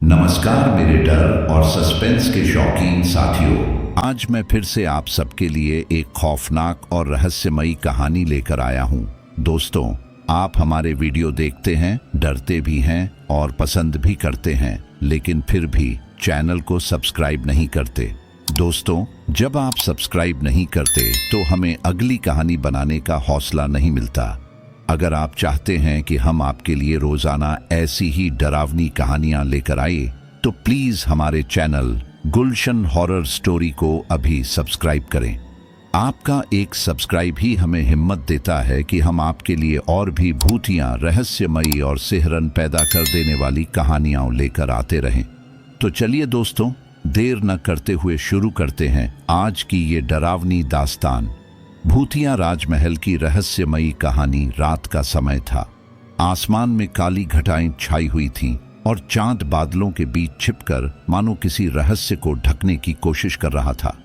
नमस्कार मेरे डर और सस्पेंस के शौकीन साथियों। आज मैं फिर से आप सबके लिए एक खौफनाक और रहस्यमयी कहानी लेकर आया हूं। दोस्तों, आप हमारे वीडियो देखते हैं, डरते भी हैं और पसंद भी करते हैं, लेकिन फिर भी चैनल को सब्सक्राइब नहीं करते। दोस्तों, जब आप सब्सक्राइब नहीं करते तो हमें अगली कहानी बनाने का हौसला नहीं मिलता। अगर आप चाहते हैं कि हम आपके लिए रोजाना ऐसी ही डरावनी कहानियां लेकर आए, तो प्लीज हमारे चैनल गुलशन हॉरर स्टोरी को अभी सब्सक्राइब करें। आपका एक सब्सक्राइब ही हमें हिम्मत देता है कि हम आपके लिए और भी भूतियां, रहस्यमयी और सिहरन पैदा कर देने वाली कहानियां लेकर आते रहें। तो चलिए दोस्तों, देर न करते हुए शुरू करते हैं आज की ये डरावनी दास्तान। भूतिया राजमहल की रहस्यमयी कहानी। रात का समय था। आसमान में काली घटाएं छाई हुई थीं और चांद बादलों के बीच छिपकर मानो किसी रहस्य को ढकने की कोशिश कर रहा था।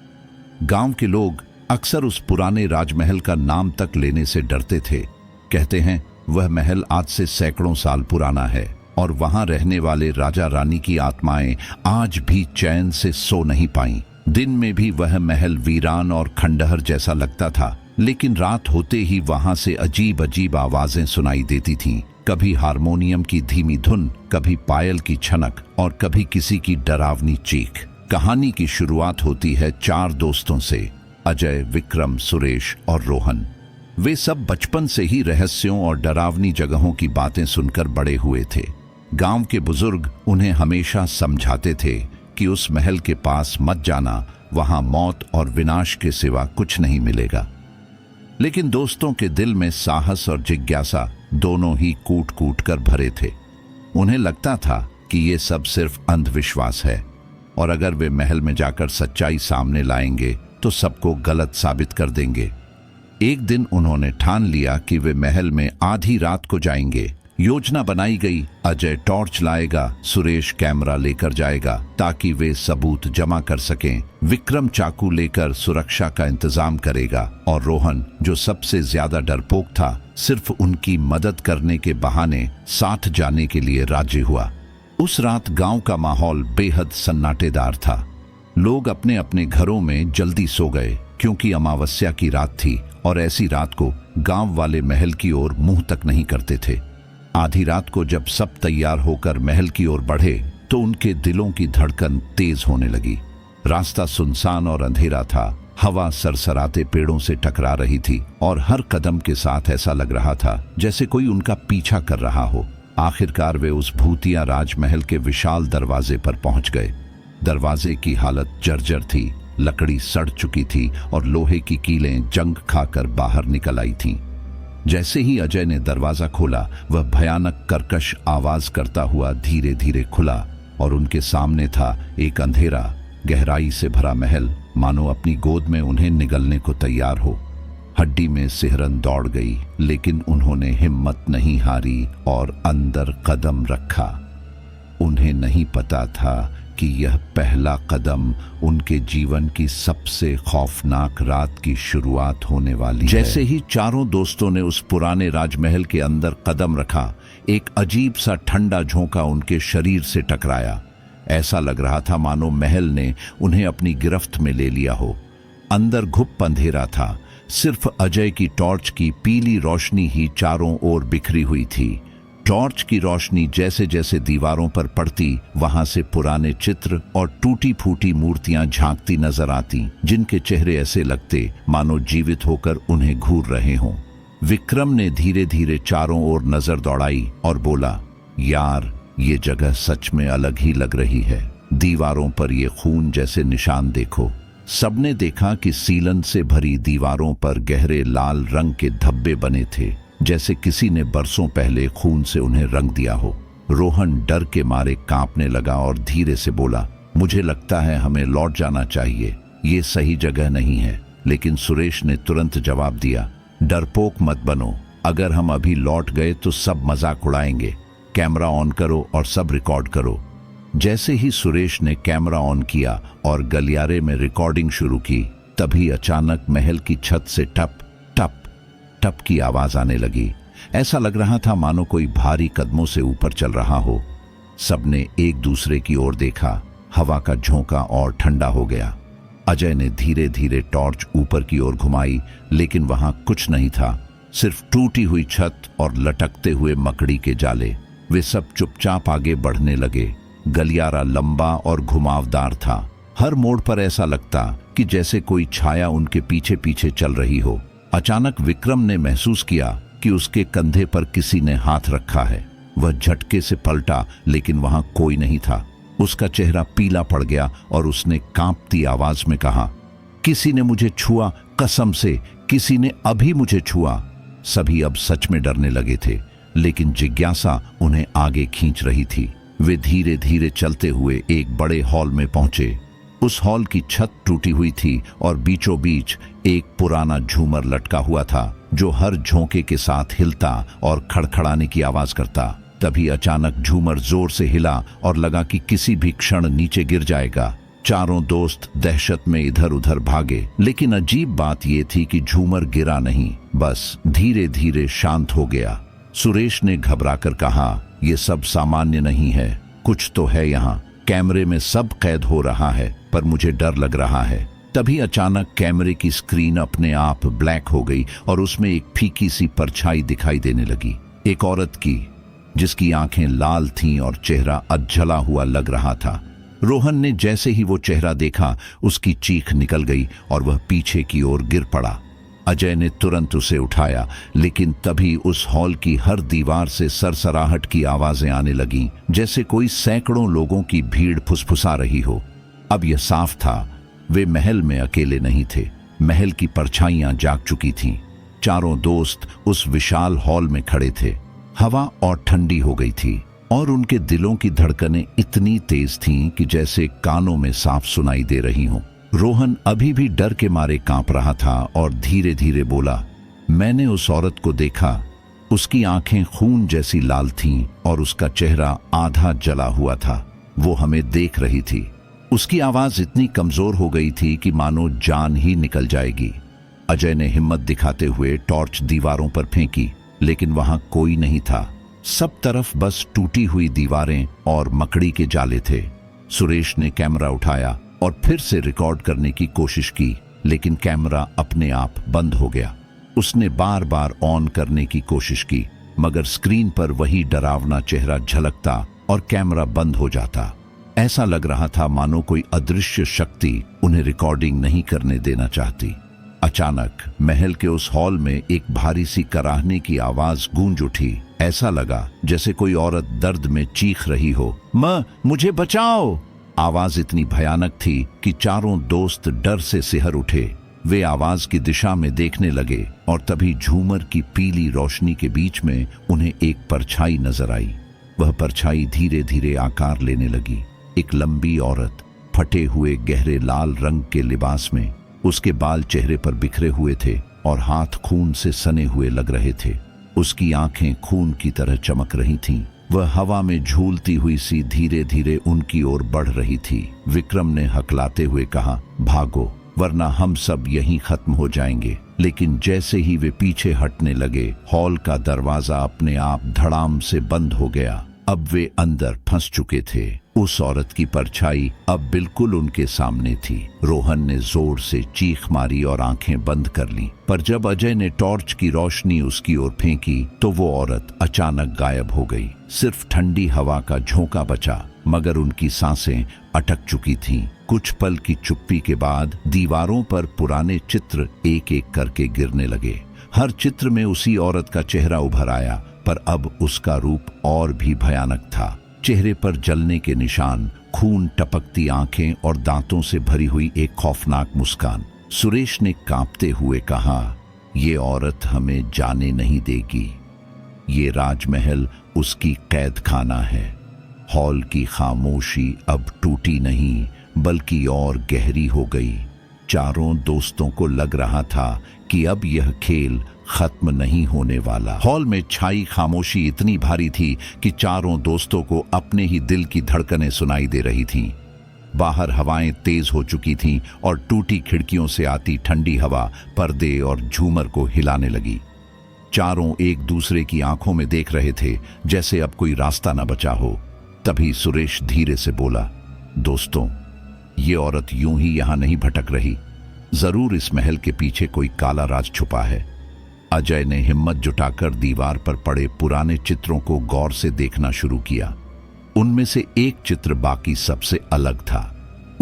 गांव के लोग अक्सर उस पुराने राजमहल का नाम तक लेने से डरते थे। कहते हैं वह महल आज से सैकड़ों साल पुराना है और वहां रहने वाले राजा रानी की आत्माएं आज भी चैन से सो नहीं पाईं। दिन में भी वह महल वीरान और खंडहर जैसा लगता था, लेकिन रात होते ही वहां से अजीब अजीब आवाजें सुनाई देती थीं। कभी हारमोनियम की धीमी धुन, कभी पायल की छनक और कभी किसी की डरावनी चीख। कहानी की शुरुआत होती है 4 दोस्तों से, अजय, विक्रम, सुरेश और रोहन। वे सब बचपन से ही रहस्यों और डरावनी जगहों की बातें सुनकर बड़े हुए थे। गांव के बुजुर्ग उन्हें हमेशा समझाते थे कि उस महल के पास मत जाना, वहां मौत और विनाश के सिवा कुछ नहीं मिलेगा। लेकिन दोस्तों के दिल में साहस और जिज्ञासा दोनों ही कूट कूट कर भरे थे। उन्हें लगता था कि ये सब सिर्फ अंधविश्वास है और अगर वे महल में जाकर सच्चाई सामने लाएंगे तो सबको गलत साबित कर देंगे। एक दिन उन्होंने ठान लिया कि वे महल में आधी रात को जाएंगे। योजना बनाई गई। अजय टॉर्च लाएगा, सुरेश कैमरा लेकर जाएगा ताकि वे सबूत जमा कर सकें, विक्रम चाकू लेकर सुरक्षा का इंतजाम करेगा और रोहन, जो सबसे ज्यादा डरपोक था, सिर्फ उनकी मदद करने के बहाने साथ जाने के लिए राजी हुआ। उस रात गांव का माहौल बेहद सन्नाटेदार था। लोग अपने अपने घरों में जल्दी सो गए क्योंकि अमावस्या की रात थी और ऐसी रात को गांव वाले महल की ओर मुंह तक नहीं करते थे। आधी रात को जब सब तैयार होकर महल की ओर बढ़े तो उनके दिलों की धड़कन तेज होने लगी। रास्ता सुनसान और अंधेरा था। हवा सरसराते पेड़ों से टकरा रही थी और हर कदम के साथ ऐसा लग रहा था जैसे कोई उनका पीछा कर रहा हो। आखिरकार वे उस भूतिया राजमहल के विशाल दरवाजे पर पहुंच गए। दरवाजे की हालत जर्जर थी, लकड़ी सड़ चुकी थी और लोहे की कीलें जंग खाकर बाहर निकल आई थीं। जैसे ही अजय ने दरवाजा खोला, वह भयानक कर्कश आवाज करता हुआ धीरे धीरे खुला और उनके सामने था एक अंधेरा, गहराई से भरा महल, मानो अपनी गोद में उन्हें निगलने को तैयार हो। हड्डी में सिहरन दौड़ गई, लेकिन उन्होंने हिम्मत नहीं हारी और अंदर कदम रखा। उन्हें नहीं पता था कि यह पहला कदम उनके जीवन की सबसे खौफनाक रात की शुरुआत होने वाली है। जैसे ही चारों दोस्तों ने उस पुराने राजमहल के अंदर कदम रखा, एक अजीब सा ठंडा झोंका उनके शरीर से टकराया। ऐसा लग रहा था मानो महल ने उन्हें अपनी गिरफ्त में ले लिया हो। अंदर घुप अंधेरा था। सिर्फ अजय की टॉर्च की पीली रोशनी ही चारों ओर बिखरी हुई थी। टॉर्च की रोशनी जैसे जैसे दीवारों पर पड़ती, वहां से पुराने चित्र और टूटी फूटी मूर्तियां झांकती नजर आती, जिनके चेहरे ऐसे लगते मानो जीवित होकर उन्हें घूर रहे हों। विक्रम ने धीरे धीरे चारों ओर नजर दौड़ाई और बोला, यार, ये जगह सच में अलग ही लग रही है। दीवारों पर ये खून जैसे निशान देखो। सबने देखा कि सीलन से भरी दीवारों पर गहरे लाल रंग के धब्बे बने थे, जैसे किसी ने बरसों पहले खून से उन्हें रंग दिया हो। रोहन डर के मारे कांपने लगा और धीरे से बोला, मुझे लगता है हमें लौट जाना चाहिए, ये सही जगह नहीं है। लेकिन सुरेश ने तुरंत जवाब दिया, डरपोक मत बनो, अगर हम अभी लौट गए तो सब मजाक उड़ाएंगे। कैमरा ऑन करो और सब रिकॉर्ड करो। जैसे ही सुरेश ने कैमरा ऑन किया और गलियारे में रिकॉर्डिंग शुरू की, तभी अचानक महल की छत से टप टप टप की आवाज आने लगी। ऐसा लग रहा था मानो कोई भारी कदमों से ऊपर चल रहा हो। सबने एक दूसरे की ओर देखा। हवा का झोंका और ठंडा हो गया। अजय ने धीरे धीरे टॉर्च ऊपर की ओर घुमाई, लेकिन वहां कुछ नहीं था, सिर्फ टूटी हुई छत और लटकते हुए मकड़ी के जाले। वे सब चुपचाप आगे बढ़ने लगे। गलियारा लंबा और घुमावदार था। हर मोड़ पर ऐसा लगता कि जैसे कोई छाया उनके पीछे पीछे चल रही हो। अचानक विक्रम ने महसूस किया कि उसके कंधे पर किसी ने हाथ रखा है। वह झटके से पलटा, लेकिन वहां कोई नहीं था। उसका चेहरा पीला पड़ गया और उसने कांपती आवाज में कहा, किसी ने मुझे छुआ, कसम से किसी ने अभी मुझे छुआ। सभी अब सच में डरने लगे थे, लेकिन जिज्ञासा उन्हें आगे खींच रही थी। वे धीरे धीरे चलते हुए एक बड़े हॉल में पहुंचे। उस हॉल की छत टूटी हुई थी और बीचों बीच एक पुराना झूमर लटका हुआ था, जो हर झोंके के साथ हिलता और खड़खड़ाने की आवाज करता। तभी अचानक झूमर जोर से हिला और लगा कि किसी भी क्षण नीचे गिर जाएगा। चारों दोस्त दहशत में इधर उधर भागे, लेकिन अजीब बात यह थी कि झूमर गिरा नहीं, बस धीरे धीरे शांत हो गया। सुरेश ने घबराकर कहा, यह सब सामान्य नहीं है, कुछ तो है यहाँ। कैमरे में सब कैद हो रहा है, पर मुझे डर लग रहा है। तभी अचानक कैमरे की स्क्रीन अपने आप ब्लैक हो गई और उसमें एक फीकी सी परछाई दिखाई देने लगी, एक औरत की, जिसकी आंखें लाल थीं और चेहरा अधजला हुआ लग रहा था। रोहन ने जैसे ही वो चेहरा देखा, उसकी चीख निकल गई और वह पीछे की ओर गिर पड़ा। अजय ने तुरंत उसे उठाया, लेकिन तभी उस हॉल की हर दीवार से सरसराहट की आवाजें आने लगीं, जैसे कोई सैकड़ों लोगों की भीड़ फुसफुसा रही हो। अब यह साफ था, वे महल में अकेले नहीं थे। महल की परछाइयां जाग चुकी थीं। चारों दोस्त उस विशाल हॉल में खड़े थे। हवा और ठंडी हो गई थी और उनके दिलों की धड़कनें इतनी तेज थीं कि जैसे कानों में साफ सुनाई दे रही हों। रोहन अभी भी डर के मारे कांप रहा था और धीरे धीरे बोला, मैंने उस औरत को देखा। उसकी आंखें खून जैसी लाल थीं और उसका चेहरा आधा जला हुआ था। वो हमें देख रही थी। उसकी आवाज इतनी कमजोर हो गई थी कि मानो जान ही निकल जाएगी। अजय ने हिम्मत दिखाते हुए टॉर्च दीवारों पर फेंकी, लेकिन वहां कोई नहीं था। सब तरफ बस टूटी हुई दीवारें और मकड़ी के जाले थे। सुरेश ने कैमरा उठाया और फिर से रिकॉर्ड करने की कोशिश की, लेकिन कैमरा अपने आप बंद हो गया। उसने बार बार ऑन करने की कोशिश की, मगर स्क्रीन पर वही डरावना चेहरा झलकता और कैमरा बंद हो जाता। ऐसा लग रहा था मानो कोई अदृश्य शक्ति उन्हें रिकॉर्डिंग नहीं करने देना चाहती। अचानक महल के उस हॉल में एक भारी सी कराहने की आवाज गूंज उठी। ऐसा लगा जैसे कोई औरत दर्द में चीख रही हो, मां, मुझे बचाओ। आवाज इतनी भयानक थी कि चारों दोस्त डर से सिहर उठे। वे आवाज की दिशा में देखने लगे और तभी झूमर की पीली रोशनी के बीच में उन्हें एक परछाई नजर आई। वह परछाई धीरे धीरे आकार लेने लगी। एक लंबी औरत, फटे हुए गहरे लाल रंग के लिबास में। उसके बाल चेहरे पर बिखरे हुए थे और हाथ खून से सने हुए लग रहे थे। उसकी आंखें खून की तरह चमक रही थीं। वह हवा में झूलती हुई सी धीरे धीरे उनकी ओर बढ़ रही थी। विक्रम ने हकलाते हुए कहा, भागो, वरना हम सब यहीं खत्म हो जाएंगे। लेकिन जैसे ही वे पीछे हटने लगे, हॉल का दरवाजा अपने आप धड़ाम से बंद हो गया। अब वे अंदर फंस चुके थे। उस औरत की परछाई अब बिल्कुल उनके सामने थी। रोहन ने जोर से चीख मारी और आंखें बंद कर लीं। पर जब अजय ने टॉर्च की रोशनी उसकी ओर फेंकी, तो वो औरत अचानक गायब हो गई। सिर्फ ठंडी हवा का झोंका बचा, मगर उनकी सांसें अटक चुकी थीं। कुछ पल की चुप्पी के बाद दीवारों पर पुराने चित्र एक एक करके गिरने लगे। हर चित्र में उसी औरत का चेहरा उभर आया, पर अब उसका रूप और भी भयानक था। चेहरे पर जलने के निशान, खून टपकती आंखें और दांतों से भरी हुई एक खौफनाक मुस्कान। सुरेश ने कांपते हुए कहा, ये औरत हमें जाने नहीं देगी। ये राजमहल उसकी कैद खाना है। हॉल की खामोशी अब टूटी नहीं, बल्कि और गहरी हो गई। चारों दोस्तों को लग रहा था कि अब यह खेल खत्म नहीं होने वाला। हॉल में छाई खामोशी इतनी भारी थी कि चारों दोस्तों को अपने ही दिल की धड़कनें सुनाई दे रही थीं। बाहर हवाएं तेज हो चुकी थीं और टूटी खिड़कियों से आती ठंडी हवा पर्दे और झूमर को हिलाने लगी। चारों एक दूसरे की आंखों में देख रहे थे, जैसे अब कोई रास्ता न बचा हो। तभी सुरेश धीरे से बोला, दोस्तों, ये औरत यूं ही यहां नहीं भटक रही। जरूर इस महल के पीछे कोई काला राज छुपा है। अजय ने हिम्मत जुटाकर दीवार पर पड़े पुराने चित्रों को गौर से देखना शुरू किया। उनमें से एक चित्र बाकी सबसे अलग था।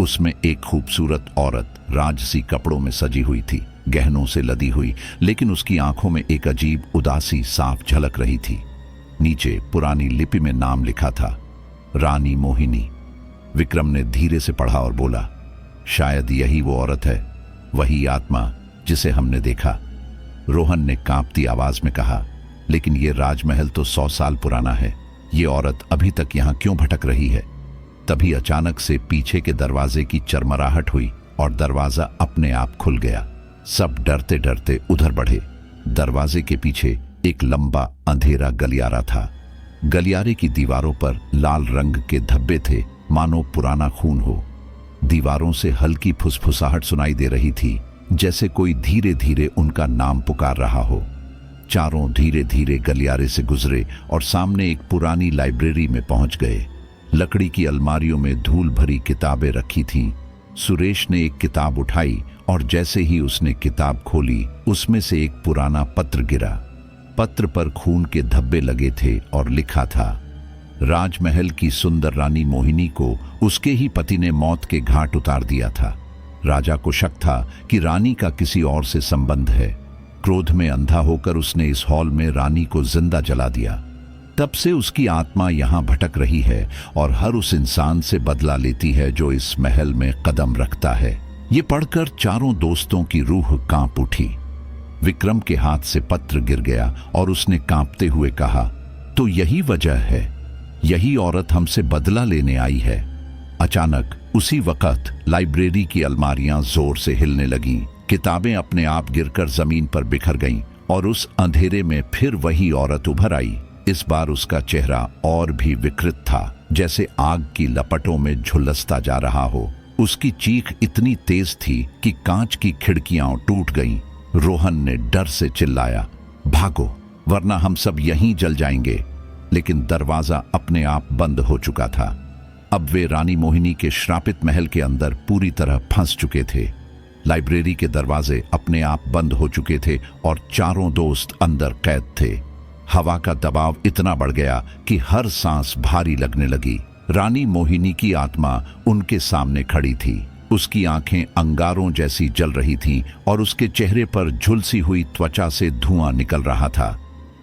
उसमें एक खूबसूरत औरत राजसी कपड़ों में सजी हुई थी, गहनों से लदी हुई, लेकिन उसकी आंखों में एक अजीब उदासी साफ झलक रही थी। नीचे पुरानी लिपि में नाम लिखा था, रानी मोहिनी। विक्रम ने धीरे से पढ़ा और बोला, शायद यही वो औरत है, वही आत्मा जिसे हमने देखा। रोहन ने कांपती आवाज में कहा, लेकिन ये राजमहल तो 100 साल पुराना है, ये औरत अभी तक यहां क्यों भटक रही है? तभी अचानक से पीछे के दरवाजे की चरमराहट हुई और दरवाजा अपने आप खुल गया। सब डरते डरते उधर बढ़े। दरवाजे के पीछे एक लंबा अंधेरा गलियारा था। गलियारे की दीवारों पर लाल रंग के धब्बे थे, मानो पुराना खून हो। दीवारों से हल्की फुसफुसाहट सुनाई दे रही थी, जैसे कोई धीरे धीरे उनका नाम पुकार रहा हो। चारों धीरे धीरे गलियारे से गुजरे और सामने एक पुरानी लाइब्रेरी में पहुंच गए। लकड़ी की अलमारियों में धूल भरी किताबें रखी थीं। सुरेश ने एक किताब उठाई और जैसे ही उसने किताब खोली, उसमें से एक पुराना पत्र गिरा। पत्र पर खून के धब्बे लगे थे और लिखा था, राजमहल की सुंदर रानी मोहिनी को उसके ही पति ने मौत के घाट उतार दिया था। राजा को शक था कि रानी का किसी और से संबंध है। क्रोध में अंधा होकर उसने इस हॉल में रानी को जिंदा जला दिया। तब से उसकी आत्मा यहां भटक रही है और हर उस इंसान से बदला लेती है जो इस महल में कदम रखता है। ये पढ़कर चारों दोस्तों की रूह कांप उठी। विक्रम के हाथ से पत्र गिर गया और उसने कांपते हुए कहा, तो यही वजह है, यही औरत हमसे बदला लेने आई है। अचानक उसी वक्त लाइब्रेरी की अलमारियां जोर से हिलने लगीं। किताबें अपने आप गिरकर जमीन पर बिखर गईं और उस अंधेरे में फिर वही औरत उभर आई। इस बार उसका चेहरा और भी विकृत था, जैसे आग की लपटों में झुलसता जा रहा हो। उसकी चीख इतनी तेज थी कि कांच की खिड़कियां टूट गईं। रोहन ने डर से चिल्लाया, भागो, वरना हम सब यहीं जल जाएंगे। लेकिन दरवाजा अपने आप बंद हो चुका था। अब वे रानी मोहिनी के श्रापित महल के अंदर पूरी तरह फंस चुके थे। लाइब्रेरी के दरवाजे अपने आप बंद हो चुके थे और चारों दोस्त अंदर कैद थे। हवा का दबाव इतना बढ़ गया कि हर सांस भारी लगने लगी। रानी मोहिनी की आत्मा उनके सामने खड़ी थी। उसकी आंखें अंगारों जैसी जल रही थीं और उसके चेहरे पर झुलसी हुई त्वचा से धुआं निकल रहा था।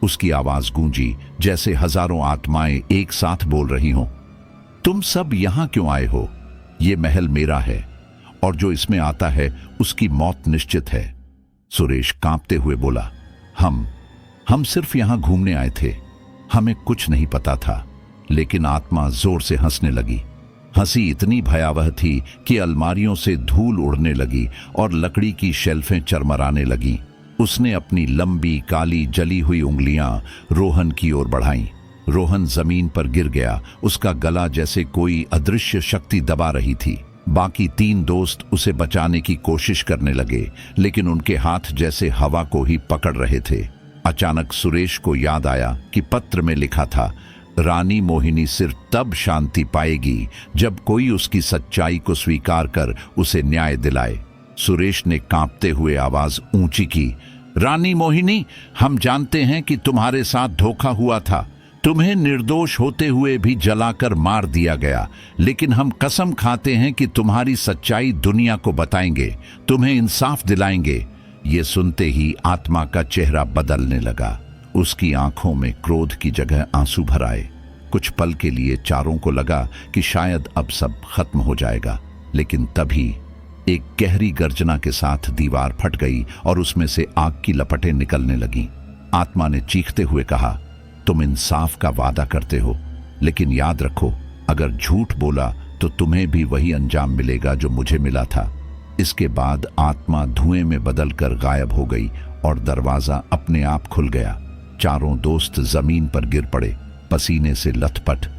उसकी आवाज गूंजी जैसे हजारों आत्माएं एक साथ बोल रही हों, तुम सब यहां क्यों आए हो? ये महल मेरा है और जो इसमें आता है उसकी मौत निश्चित है। सुरेश कांपते हुए बोला, हम सिर्फ यहां घूमने आए थे, हमें कुछ नहीं पता था। लेकिन आत्मा जोर से हंसने लगी। हंसी इतनी भयावह थी कि अलमारियों से धूल उड़ने लगी और लकड़ी की शेल्फें चरमराने लगीं। उसने अपनी लंबी काली जली हुई उंगलियां रोहन की ओर बढ़ाईं। रोहन जमीन पर गिर गया, उसका गला जैसे कोई अदृश्य शक्ति दबा रही थी। बाकी 3 दोस्त उसे बचाने की कोशिश करने लगे, लेकिन उनके हाथ जैसे हवा को ही पकड़ रहे थे। अचानक सुरेश को याद आया कि पत्र में लिखा था, रानी मोहिनी सिर्फ तब शांति पाएगी जब कोई उसकी सच्चाई को स्वीकार कर उसे न्याय दिलाए। सुरेश ने कांपते हुए आवाज ऊंची की, रानी मोहिनी, हम जानते हैं कि तुम्हारे साथ धोखा हुआ था। तुम्हें निर्दोष होते हुए भी जलाकर मार दिया गया, लेकिन हम कसम खाते हैं कि तुम्हारी सच्चाई दुनिया को बताएंगे, तुम्हें इंसाफ दिलाएंगे। ये सुनते ही आत्मा का चेहरा बदलने लगा। उसकी आंखों में क्रोध की जगह आंसू भर आए। कुछ पल के लिए चारों को लगा कि शायद अब सब खत्म हो जाएगा, लेकिन तभी एक गहरी गर्जना के साथ दीवार फट गई और उसमें से आग की लपटें निकलने लगीं। आत्मा ने चीखते हुए कहा, तुम इंसाफ का वादा करते हो, लेकिन याद रखो, अगर झूठ बोला तो तुम्हें भी वही अंजाम मिलेगा जो मुझे मिला था। इसके बाद आत्मा धुएं में बदलकर गायब हो गई और दरवाजा अपने आप खुल गया। चारों दोस्त जमीन पर गिर पड़े, पसीने से लथपथ।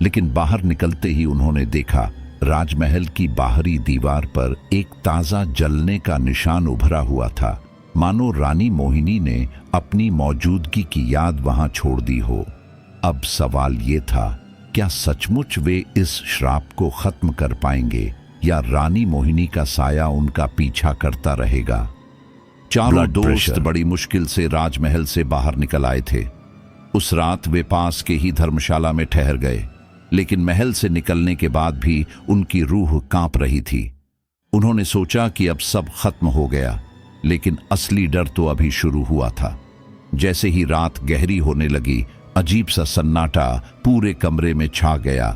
लेकिन बाहर निकलते ही उन्होंने देखा, राजमहल की बाहरी दीवार पर एक ताजा जलने का निशान उभरा हुआ था, मानो रानी मोहिनी ने अपनी मौजूदगी की याद वहां छोड़ दी हो। अब सवाल ये था क्या सचमुच वे इस श्राप को खत्म कर पाएंगे या रानी मोहिनी का साया उनका पीछा करता रहेगा। चारों दोस्त बड़ी मुश्किल से राजमहल से बाहर निकल आए थे। उस रात वे पास के ही धर्मशाला में ठहर गए, लेकिन महल से निकलने के बाद भी उनकी रूह कांप रही थी। उन्होंने सोचा कि अब सब खत्म हो गया, लेकिन असली डर तो अभी शुरू हुआ था। जैसे ही रात गहरी होने लगी, अजीब सा सन्नाटा पूरे कमरे में छा गया।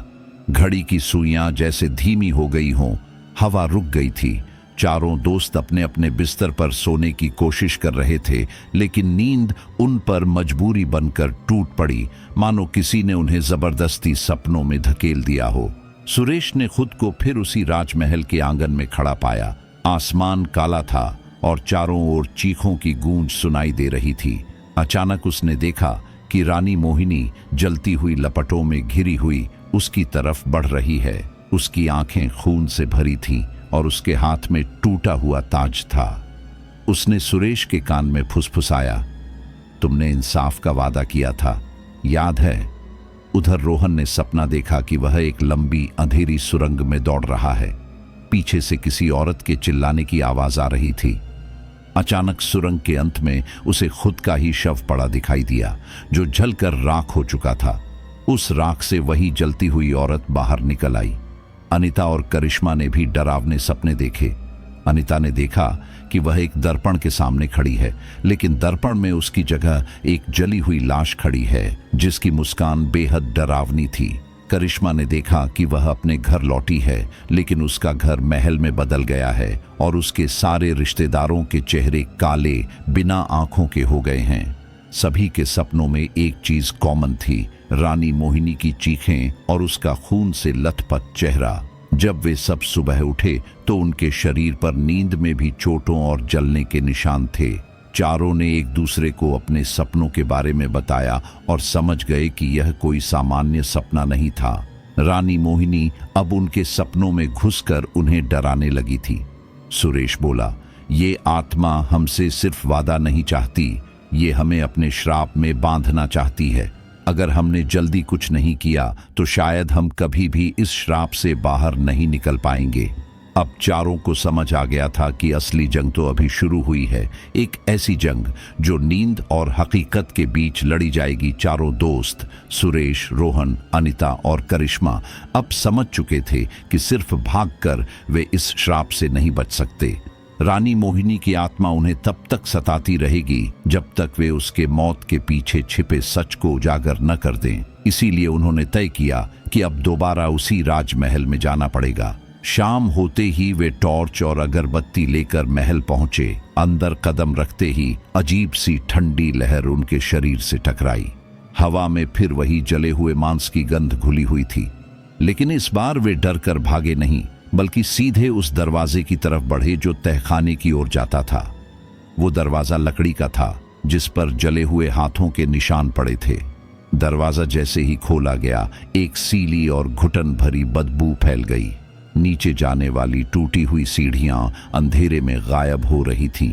घड़ी की सुइयां जैसे धीमी हो गई हों, हवा रुक गई थी। चारों दोस्त अपने अपने बिस्तर पर सोने की कोशिश कर रहे थे, लेकिन नींद उन पर मजबूरी बनकर टूट पड़ी, मानो किसी ने उन्हें जबरदस्ती सपनों में धकेल दिया हो। सुरेश ने खुद को फिर उसी राजमहल के आंगन में खड़ा पाया। आसमान काला था और चारों ओर चीखों की गूंज सुनाई दे रही थी। अचानक उसने देखा कि रानी मोहिनी जलती हुई लपटों में घिरी हुई उसकी तरफ बढ़ रही है। उसकी आंखें खून से भरी थीं और उसके हाथ में टूटा हुआ ताज था। उसने सुरेश के कान में फुसफुसाया, तुमने इंसाफ का वादा किया था, याद है? उधर रोहन ने सपना देखा कि वह एक लंबी अंधेरी सुरंग में दौड़ रहा है। पीछे से किसी औरत के चिल्लाने की आवाज आ रही थी। अचानक सुरंग के अंत में उसे खुद का ही शव पड़ा दिखाई दिया, जो जलकर राख हो चुका था। उस राख से वही जलती हुई औरत बाहर निकल आई। अनीता और करिश्मा ने भी डरावने सपने देखे। अनीता ने देखा कि वह एक दर्पण के सामने खड़ी है, लेकिन दर्पण में उसकी जगह एक जली हुई लाश खड़ी है, जिसकी मुस्कान बेहद डरावनी थी। करिश्मा ने देखा कि वह अपने घर लौटी है, लेकिन उसका घर महल में बदल गया है और उसके सारे रिश्तेदारों के चेहरे काले, बिना आंखों के हो गए हैं। सभी के सपनों में एक चीज कॉमन थी, रानी मोहिनी की चीखें और उसका खून से लथपथ चेहरा। जब वे सब सुबह उठे तो उनके शरीर पर नींद में भी चोटों और जलने के निशान थे। चारों ने एक दूसरे को अपने सपनों के बारे में बताया और समझ गए कि यह कोई सामान्य सपना नहीं था। रानी मोहिनी अब उनके सपनों में घुसकर उन्हें डराने लगी थी। सुरेश बोला, ये आत्मा हमसे सिर्फ वादा नहीं चाहती, ये हमें अपने श्राप में बांधना चाहती है। अगर हमने जल्दी कुछ नहीं किया तो शायद हम कभी भी इस श्राप से बाहर नहीं निकल पाएंगे। अब चारों को समझ आ गया था कि असली जंग तो अभी शुरू हुई है, एक ऐसी जंग जो नींद और हकीकत के बीच लड़ी जाएगी। चारों दोस्त सुरेश, रोहन, अनीता और करिश्मा अब समझ चुके थे कि सिर्फ भागकर वे इस श्राप से नहीं बच सकते। रानी मोहिनी की आत्मा उन्हें तब तक सताती रहेगी जब तक वे उसके मौत के पीछे छिपे सच को उजागर न कर दें। इसीलिए उन्होंने तय किया कि अब दोबारा उसी राजमहल में जाना पड़ेगा। शाम होते ही वे टॉर्च और अगरबत्ती लेकर महल पहुंचे। अंदर कदम रखते ही अजीब सी ठंडी लहर उनके शरीर से टकराई। हवा में फिर वही जले हुए मांस की गंध घुली हुई थी, लेकिन इस बार वे डर कर भागे नहीं, बल्कि सीधे उस दरवाजे की तरफ बढ़े जो तहखाने की ओर जाता था। वो दरवाजा लकड़ी का था, जिस पर जले हुए हाथों के निशान पड़े थे। दरवाजा जैसे ही खोला गया, एक सीली और घुटन भरी बदबू फैल गई। नीचे जाने वाली टूटी हुई सीढ़ियां अंधेरे में गायब हो रही थीं।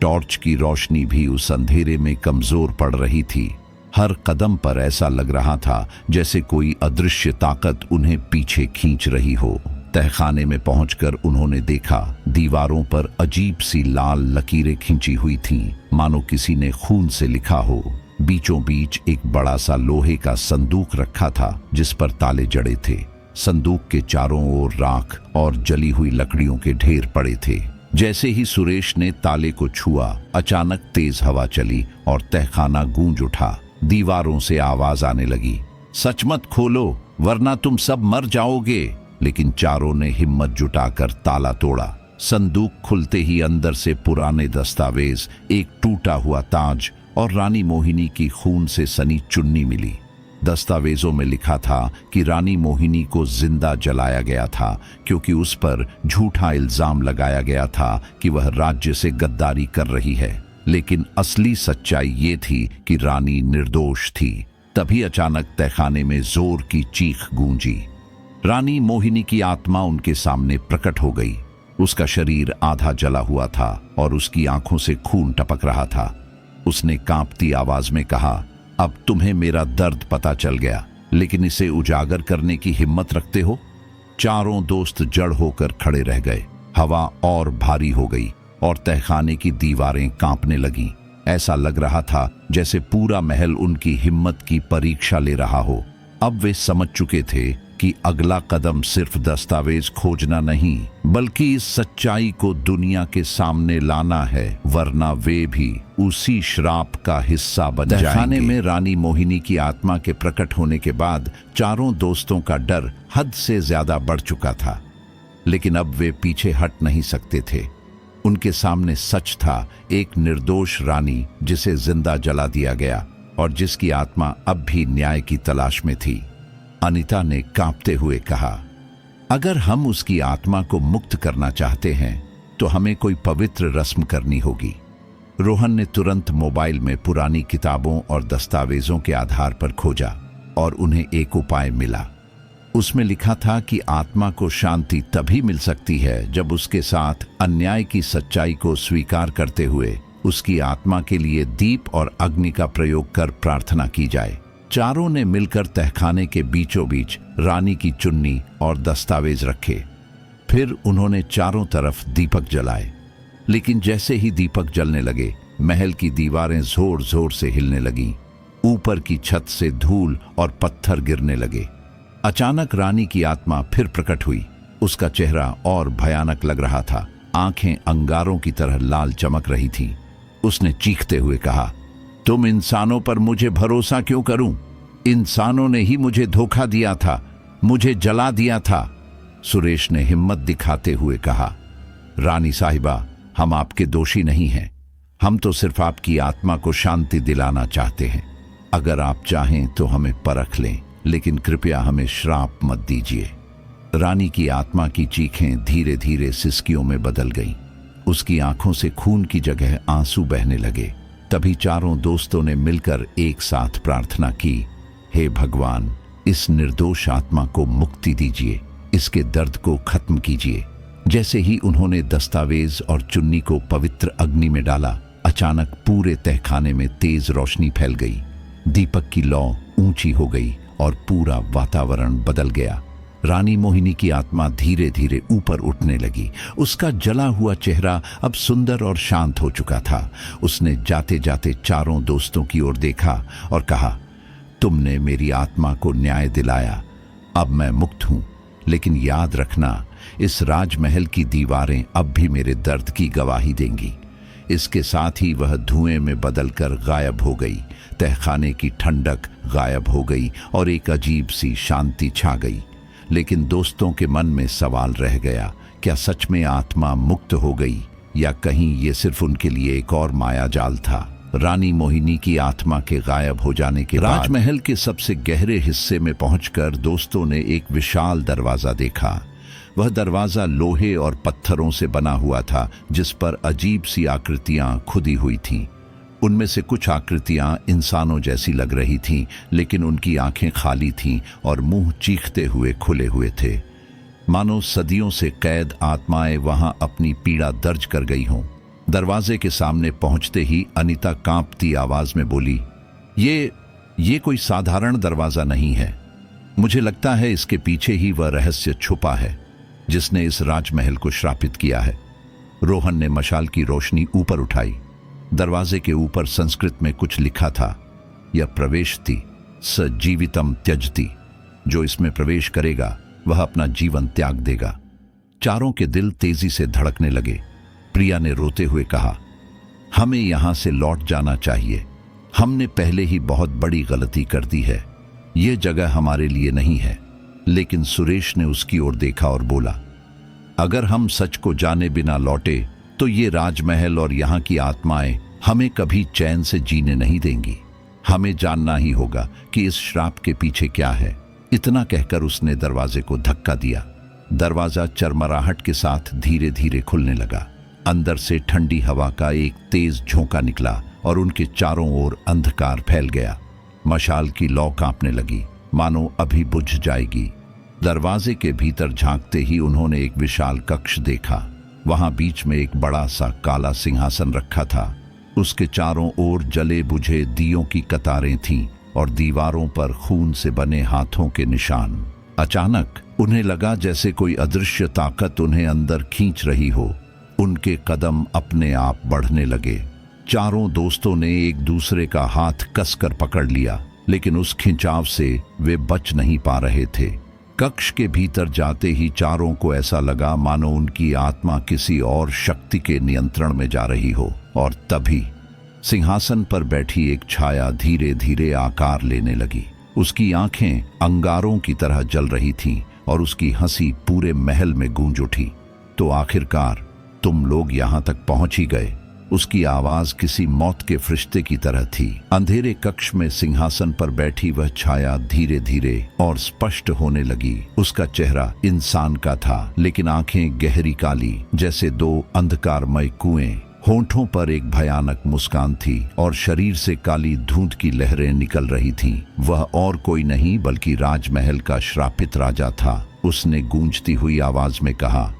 टॉर्च की रोशनी भी उस अंधेरे में कमजोर पड़ रही थी। हर कदम पर ऐसा लग रहा था जैसे कोई अदृश्य ताकत उन्हें पीछे खींच रही हो। तहखाने में पहुंचकर उन्होंने देखा दीवारों पर अजीब सी लाल लकीरें खींची हुई थीं, मानो किसी ने खून से लिखा हो। बीचों बीच एक बड़ा सा लोहे का संदूक रखा था, जिस पर ताले जड़े थे। संदूक के चारों ओर राख और जली हुई लकड़ियों के ढेर पड़े थे। जैसे ही सुरेश ने ताले को छुआ, अचानक तेज हवा चली और तहखाना गूंज उठा। दीवारों से आवाज आने लगी, सच मत खोलो वरना तुम सब मर जाओगे। लेकिन चारों ने हिम्मत जुटाकर ताला तोड़ा। संदूक खुलते ही अंदर से पुराने दस्तावेज, एक टूटा हुआ ताज और रानी मोहिनी की खून से सनी चुन्नी मिली। दस्तावेजों में लिखा था कि रानी मोहिनी को जिंदा जलाया गया था, क्योंकि उस पर झूठा इल्जाम लगाया गया था कि वह राज्य से गद्दारी कर रही है। लेकिन असली सच्चाई ये थी कि रानी निर्दोष थी। तभी अचानक तहखाने में जोर की चीख गूंजी। रानी मोहिनी की आत्मा उनके सामने प्रकट हो गई। उसका शरीर आधा जला हुआ था और उसकी आंखों से खून टपक रहा था। उसने कांपती आवाज में कहा, अब तुम्हें मेरा दर्द पता चल गया, लेकिन इसे उजागर करने की हिम्मत रखते हो? चारों दोस्त जड़ होकर खड़े रह गए। हवा और भारी हो गई और तहखाने की दीवारें कांपने लगीं। ऐसा लग रहा था जैसे पूरा महल उनकी हिम्मत की परीक्षा ले रहा हो। अब वे समझ चुके थे कि अगला कदम सिर्फ दस्तावेज खोजना नहीं, बल्कि इस सच्चाई को दुनिया के सामने लाना है, वरना वे भी उसी श्राप का हिस्सा बन जाएंगे। तहखाने में रानी मोहिनी की आत्मा के प्रकट होने के बाद चारों दोस्तों का डर हद से ज्यादा बढ़ चुका था, लेकिन अब वे पीछे हट नहीं सकते थे। उनके सामने सच था, एक निर्दोष रानी जिसे जिंदा जला दिया गया और जिसकी आत्मा अब भी न्याय की तलाश में थी। अनीता ने कांपते हुए कहा, अगर हम उसकी आत्मा को मुक्त करना चाहते हैं तो हमें कोई पवित्र रस्म करनी होगी। रोहन ने तुरंत मोबाइल में पुरानी किताबों और दस्तावेजों के आधार पर खोजा और उन्हें एक उपाय मिला। उसमें लिखा था कि आत्मा को शांति तभी मिल सकती है जब उसके साथ अन्याय की सच्चाई को स्वीकार करते हुए उसकी आत्मा के लिए दीप और अग्नि का प्रयोग कर प्रार्थना की जाए। चारों ने मिलकर तहखाने के बीचों बीच रानी की चुन्नी और दस्तावेज रखे। फिर उन्होंने चारों तरफ दीपक जलाए, लेकिन जैसे ही दीपक जलने लगे, महल की दीवारें जोर जोर से हिलने लगीं। ऊपर की छत से धूल और पत्थर गिरने लगे। अचानक रानी की आत्मा फिर प्रकट हुई। उसका चेहरा और भयानक लग रहा था। आंखें अंगारों की तरह लाल चमक रही थीं। उसने चीखते हुए कहा, तुम इंसानों पर मुझे भरोसा क्यों करूं? इंसानों ने ही मुझे धोखा दिया था, मुझे जला दिया था। सुरेश ने हिम्मत दिखाते हुए कहा, रानी साहिबा, हम आपके दोषी नहीं हैं। हम तो सिर्फ आपकी आत्मा को शांति दिलाना चाहते हैं। अगर आप चाहें तो हमें परख लें, लेकिन कृपया हमें श्राप मत दीजिए। रानी की आत्मा की चीखें धीरे धीरे सिसकियों में बदल गईं। उसकी आंखों से खून की जगह आंसू बहने लगे। तभी चारों दोस्तों ने मिलकर एक साथ प्रार्थना की, हे भगवान, इस निर्दोष आत्मा को मुक्ति दीजिए, इसके दर्द को खत्म कीजिए। जैसे ही उन्होंने दस्तावेज और चुन्नी को पवित्र अग्नि में डाला, अचानक पूरे तहखाने में तेज रोशनी फैल गई। दीपक की लौ ऊंची हो गई और पूरा वातावरण बदल गया। रानी मोहिनी की आत्मा धीरे धीरे ऊपर उठने लगी। उसका जला हुआ चेहरा अब सुंदर और शांत हो चुका था। उसने जाते जाते चारों दोस्तों की ओर देखा और कहा, तुमने मेरी आत्मा को न्याय दिलाया, अब मैं मुक्त हूं। लेकिन याद रखना, इस राजमहल की दीवारें अब भी मेरे दर्द की गवाही देंगी। इसके साथ ही वह धुएं में बदलकर गायब हो गई। तहखाने की ठंडक गायब हो गई और एक अजीब सी शांति छा गई। लेकिन दोस्तों के मन में सवाल रह गया, क्या सच में आत्मा मुक्त हो गई या कहीं ये सिर्फ उनके लिए एक और माया जाल था? रानी मोहिनी की आत्मा के गायब हो जाने के बाद राजमहल के सबसे गहरे हिस्से में पहुंचकर दोस्तों ने एक विशाल दरवाजा देखा। वह दरवाजा लोहे और पत्थरों से बना हुआ था, जिस पर अजीब सी आकृतियां खुदी हुई थीं। उनमें से कुछ आकृतियां इंसानों जैसी लग रही थीं, लेकिन उनकी आंखें खाली थीं और मुंह चीखते हुए खुले हुए थे, मानो सदियों से कैद आत्माएं वहां अपनी पीड़ा दर्ज कर गई हों। दरवाजे के सामने पहुंचते ही अनीता कांपती आवाज में बोली, ये कोई साधारण दरवाजा नहीं है। मुझे लगता है इसके पीछे ही वह रहस्य छुपा है जिसने इस राजमहल को श्रापित किया है। रोहन ने मशाल की रोशनी ऊपर उठाई। दरवाजे के ऊपर संस्कृत में कुछ लिखा था, यह प्रवेशति स जीवितम त्यजति, जो इसमें प्रवेश करेगा वह अपना जीवन त्याग देगा। चारों के दिल तेजी से धड़कने लगे। प्रिया ने रोते हुए कहा, हमें यहां से लौट जाना चाहिए। हमने पहले ही बहुत बड़ी गलती कर दी है। यह जगह हमारे लिए नहीं है। लेकिन सुरेश ने उसकी ओर देखा और बोला, अगर हम सच को जाने बिना लौटे तो ये राजमहल और यहाँ की आत्माएं हमें कभी चैन से जीने नहीं देंगी। हमें जानना ही होगा कि इस श्राप के पीछे क्या है। इतना कहकर उसने दरवाजे को धक्का दिया। दरवाजा चरमराहट के साथ धीरे धीरे खुलने लगा। अंदर से ठंडी हवा का एक तेज झोंका निकला और उनके चारों ओर अंधकार फैल गया। मशाल की लौ कांपने लगी, मानो अभी बुझ जाएगी। दरवाजे के भीतर झांकते ही उन्होंने एक विशाल कक्ष देखा। वहां बीच में एक बड़ा सा काला सिंहासन रखा था। उसके चारों ओर जले बुझे दियों की कतारें थीं। और दीवारों पर खून से बने हाथों के निशान। अचानक उन्हें लगा जैसे कोई अदृश्य ताकत उन्हें अंदर खींच रही हो। उनके कदम अपने आप बढ़ने लगे। चारों दोस्तों ने एक दूसरे का हाथ कसकर पकड़ लिया, लेकिन उस खिंचाव से वे बच नहीं पा रहे थे। कक्ष के भीतर जाते ही चारों को ऐसा लगा मानो उनकी आत्मा किसी और शक्ति के नियंत्रण में जा रही हो। और तभी सिंहासन पर बैठी एक छाया धीरे धीरे आकार लेने लगी। उसकी आंखें अंगारों की तरह जल रही थीं और उसकी हंसी पूरे महल में गूंज उठी। तो आखिरकार तुम लोग यहां तक पहुंच ही गए। उसकी आवाज किसी मौत के फरिश्ते की तरह थी। अंधेरे कक्ष में सिंहासन पर बैठी वह छाया धीरे धीरे और स्पष्ट होने लगी। उसका चेहरा इंसान का था, लेकिन आंखें गहरी काली जैसे दो अंधकारमय कुएं। होंठों पर एक भयानक मुस्कान थी और शरीर से काली धुंध की लहरें निकल रही थीं। वह और कोई नहीं बल्कि राजमहल का श्रापित राजा था। उसने गूंजती हुई आवाज में कहा,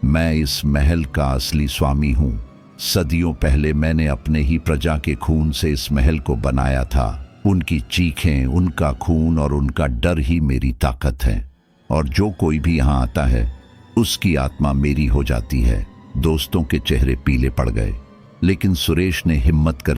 मैं इस महल का असली स्वामी हूं। सदियों पहले मैंने अपने ही प्रजा के खून से इस महल को बनाया था। उनकी चीखें, उनका खून और उनका डर ही मेरी ताकत है। और जो कोई भी यहाँ आता है उसकी आत्मा मेरी हो जाती है। दोस्तों के चेहरे पीले पड़ गए, लेकिन सुरेश ने हिम्मत कर